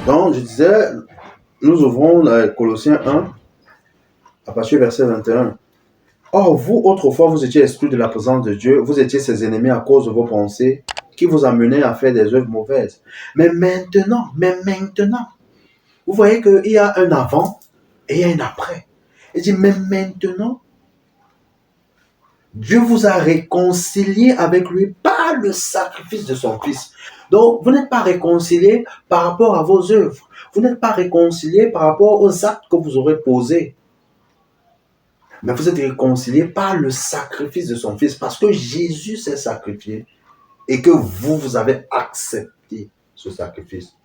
Donc, je disais, nous ouvrons Colossiens 1, à partir du verset 21. Or, vous, autrefois, vous étiez exclus de la présence de Dieu, vous étiez ses ennemis à cause de vos pensées, qui vous amenaient à faire des œuvres mauvaises. Mais maintenant, vous voyez qu'il y a un avant et il y a un après. Il dit, mais maintenant, Dieu vous a réconcilié avec lui par le sacrifice de son Fils. Donc, vous n'êtes pas réconcilié par rapport à vos œuvres. Vous n'êtes pas réconcilié par rapport aux actes que vous aurez posés. Mais vous êtes réconcilié par le sacrifice de son Fils. Parce que Jésus s'est sacrifié et que vous avez accepté ce sacrifice.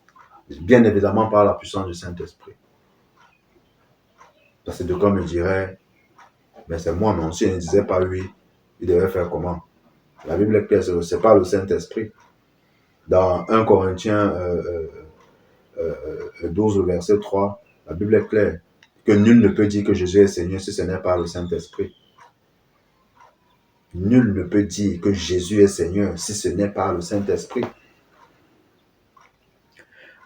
Bien évidemment par la puissance du Saint-Esprit. Parce que d'aucuns me diraient, mais c'est moi, non, si il ne disait pas oui, il devait faire comment? La Bible est claire, c'est pas le Saint-Esprit. Dans 1 Corinthiens 12, verset 3, la Bible est claire, que nul ne peut dire que Jésus est Seigneur si ce n'est pas le Saint-Esprit. Nul ne peut dire que Jésus est Seigneur si ce n'est pas le Saint-Esprit.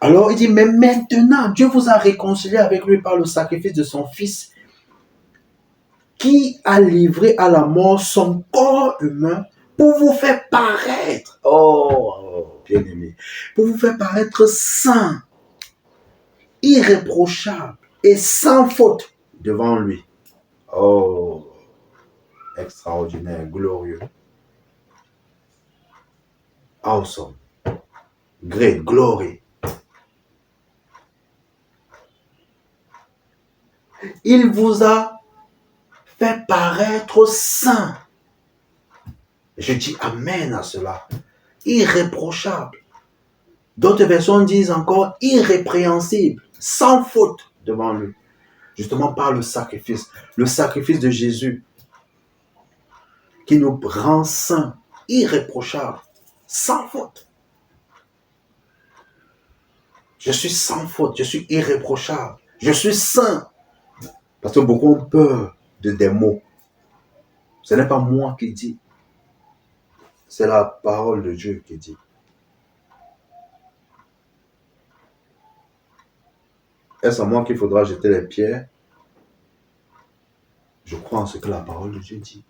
Alors il dit, mais maintenant, Dieu vous a réconcilié avec lui par le sacrifice de son Fils, qui a livré à la mort son corps humain pour vous faire paraître, bien-aimé, pour vous faire paraître saint, irréprochable et sans faute devant lui. Oh, extraordinaire, glorieux. Awesome. Great, glory. Il vous a fait paraître saint. Je dis amen à cela. Irréprochable. D'autres versions disent encore irrépréhensible, sans faute devant lui. Justement par le sacrifice de Jésus qui nous rend saints, irréprochables, sans faute. Je suis sans faute, je suis irréprochable, je suis saint. Parce que beaucoup ont peur des mots. Ce n'est pas moi qui dis, c'est la parole de Dieu qui dit. Est-ce à moi qu'il faudra jeter les pierres? Je crois en ce que la parole de Dieu dit.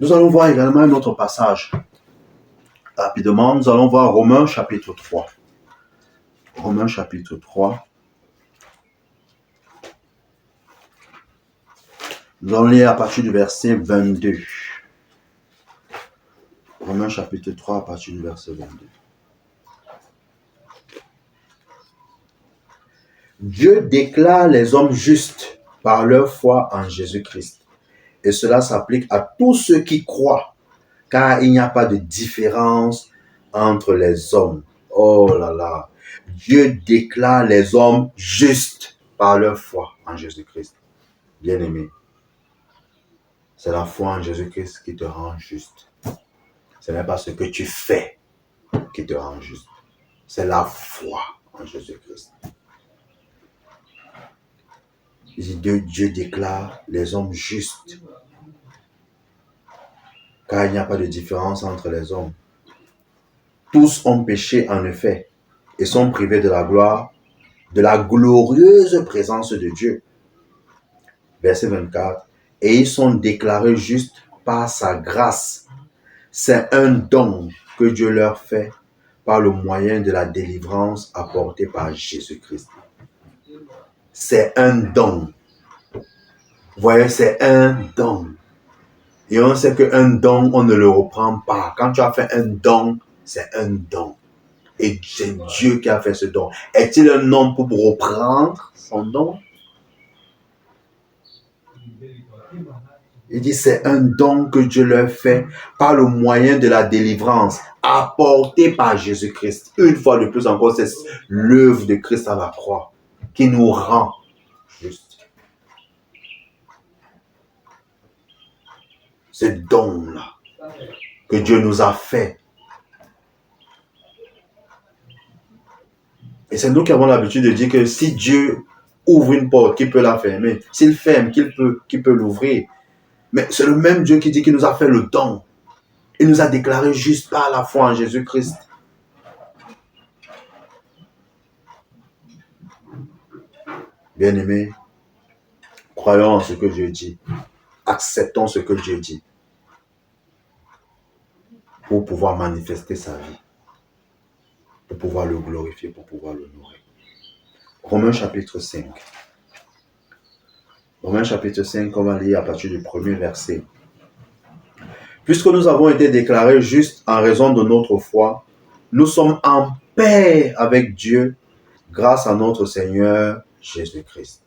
Nous allons voir également un autre passage. Rapidement, nous allons voir Romains chapitre 3. Romains chapitre 3. Nous allons lire à partir du verset 22. Romains chapitre 3 à partir du verset 22. Dieu déclare les hommes justes par leur foi en Jésus-Christ. Et cela s'applique à tous ceux qui croient, car il n'y a pas de différence entre les hommes. Oh là là! Dieu déclare les hommes justes par leur foi en Jésus-Christ. Bien-aimé, c'est la foi en Jésus-Christ qui te rend juste. Ce n'est pas ce que tu fais qui te rend juste. C'est la foi en Jésus-Christ. Dieu déclare les hommes justes. Car il n'y a pas de différence entre les hommes. Tous ont péché en effet et sont privés de la gloire, de la glorieuse présence de Dieu. Verset 24. Et ils sont déclarés justes par sa grâce. C'est un don que Dieu leur fait par le moyen de la délivrance apportée par Jésus-Christ. C'est un don. Vous voyez, c'est un don. Et on sait qu'un don, on ne le reprend pas. Quand tu as fait un don, c'est un don. Et c'est Dieu qui a fait ce don. Est-il un homme pour reprendre son don? Il dit c'est un don que Dieu leur fait par le moyen de la délivrance apportée par Jésus-Christ. Une fois de plus encore, c'est l'œuvre de Christ à la croix qui nous rend justes. Ce don-là que Dieu nous a fait. Et c'est nous qui avons l'habitude de dire que si Dieu ouvre une porte, qui peut la fermer? S'il ferme, qui peut l'ouvrir? Mais c'est le même Dieu qui dit qu'il nous a fait le don. Il nous a déclaré juste par la foi en Jésus-Christ. Bien-aimés, croyons en ce que Dieu dit. Acceptons ce que Dieu dit pour pouvoir manifester sa vie, pour pouvoir le glorifier, pour pouvoir l'honorer. Romains chapitre 5. Romains chapitre 5, on va lire à partir du premier verset. Puisque nous avons été déclarés justes en raison de notre foi, nous sommes en paix avec Dieu grâce à notre Seigneur Jésus-Christ.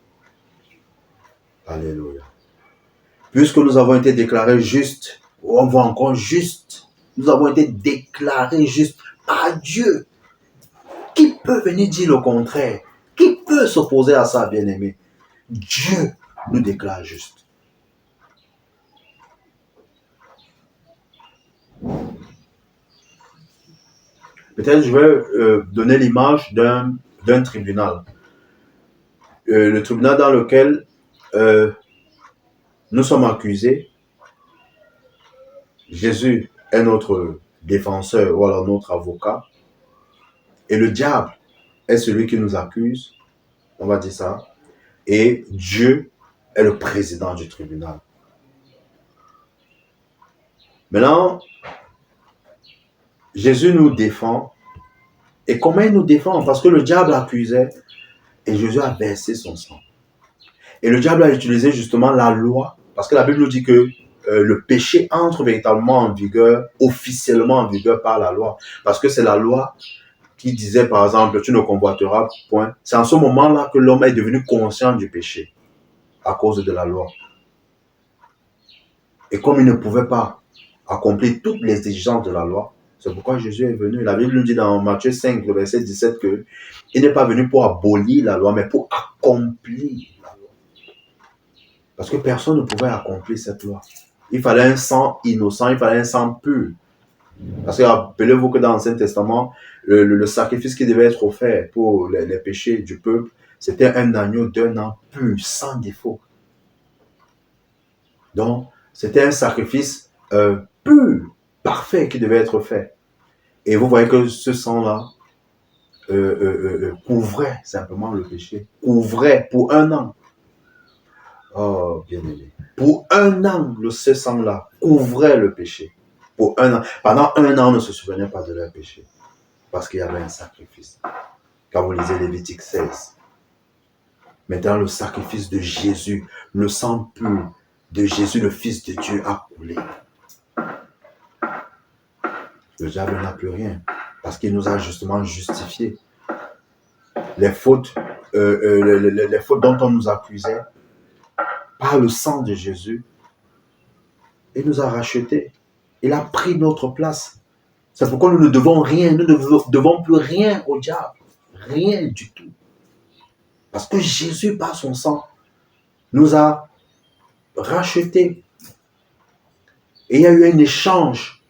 Alléluia. Puisque nous avons été déclarés justes, on voit encore juste, nous avons été déclarés justes par Dieu. Qui peut venir dire le contraire? Qui peut s'opposer à ça, bien-aimé? Dieu nous déclare juste. Peut-être je vais donner l'image d'un tribunal. Le tribunal dans lequel nous sommes accusés. Jésus est notre défenseur ou alors notre avocat. Et le diable est celui qui nous accuse. On va dire ça. Et Dieu est le président du tribunal. Maintenant, Jésus nous défend. Et comment il nous défend? Parce que le diable accusait et Jésus a versé son sang. Et le diable a utilisé justement la loi, parce que la Bible nous dit que le péché entre véritablement en vigueur, officiellement en vigueur par la loi. Parce que c'est la loi qui disait par exemple, tu ne convoiteras point. C'est en ce moment-là que l'homme est devenu conscient du péché à cause de la loi. Et comme il ne pouvait pas accomplir toutes les exigences de la loi, c'est pourquoi Jésus est venu. La Bible nous dit dans Matthieu 5, le verset 17, qu'il n'est pas venu pour abolir la loi, mais pour accomplir la loi. Parce que personne ne pouvait accomplir cette loi. Il fallait un sang innocent, il fallait un sang pur. Parce que rappelez-vous que dans l'Ancien Testament, le sacrifice qui devait être offert pour les péchés du peuple, c'était un agneau d'un an pur, sans défaut. Donc, c'était un sacrifice pur, parfait qui devait être fait. Et vous voyez que ce sang-là couvrait simplement le péché. Couvrait pour un an. Oh, bien aimé. Pour un an, ce sang-là couvrait le péché. Pour un an. Pendant un an, on ne se souvenait pas de leur péché. Parce qu'il y avait un sacrifice. Quand vous lisez Lévitique 16. Maintenant, le sacrifice de Jésus, le sang pur de Jésus, le Fils de Dieu, a coulé. Le diable n'a plus rien. Parce qu'il nous a justement justifiés. Les fautes, les fautes dont on nous accusait, par le sang de Jésus, il nous a rachetés. Il a pris notre place. C'est pourquoi nous ne devons rien, nous ne devons plus rien au diable. Rien du tout. Parce que Jésus, par son sang, nous a rachetés. Et il y a eu un échange.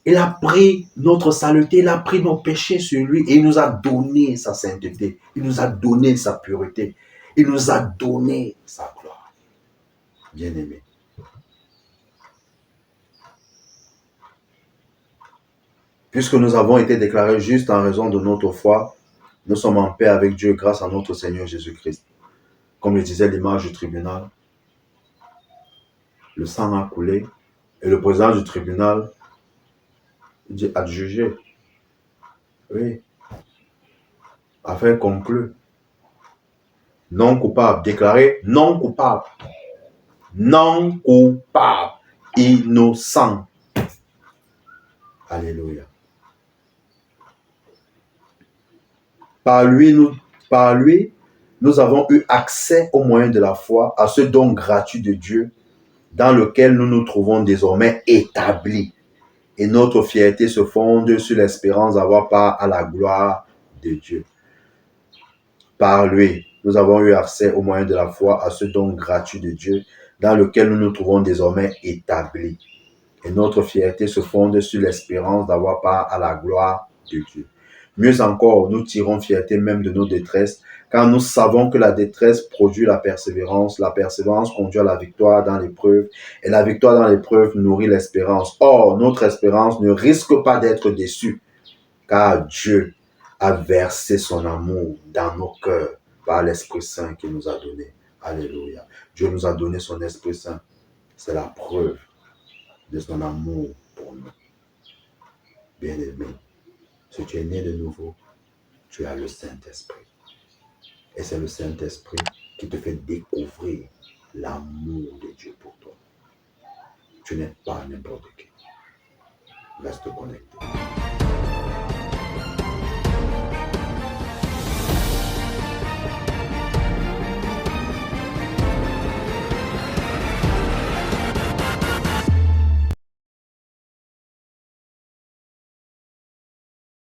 Il a pris notre saleté, il a pris nos péchés sur lui et il nous a donné sa sainteté. Il nous a donné sa pureté. Il nous a donné sa gloire. Bien-aimé. Puisque nous avons été déclarés justes en raison de notre foi, nous sommes en paix avec Dieu grâce à notre Seigneur Jésus-Christ. Comme le disait l'image du tribunal, le sang a coulé et le président du tribunal dit adjugé. Oui. Affaire conclue. Non coupable. Déclaré non coupable. Non coupable. Innocent. Alléluia. Par lui, nous avons eu accès au moyen de la foi à ce don gratuit de Dieu dans lequel nous nous trouvons désormais établis. Et notre fierté se fonde sur l'espérance d'avoir part à la gloire de Dieu. Par lui, nous avons eu accès au moyen de la foi à ce don gratuit de Dieu dans lequel nous nous trouvons désormais établis. Et notre fierté se fonde sur l'espérance d'avoir part à la gloire de Dieu. Mieux encore, nous tirons fierté même de nos détresses, car nous savons que la détresse produit la persévérance conduit à la victoire dans l'épreuve, et la victoire dans l'épreuve nourrit l'espérance. Or, notre espérance ne risque pas d'être déçue, car Dieu a versé son amour dans nos cœurs par l'Esprit Saint qu'il nous a donné. Alléluia. Dieu nous a donné son Esprit Saint. C'est la preuve de son amour pour nous. Bien-aimé, si tu es né de nouveau, tu as le Saint-Esprit. Et c'est le Saint-Esprit qui te fait découvrir l'amour de Dieu pour toi. Tu n'es pas n'importe qui. Reste connecté.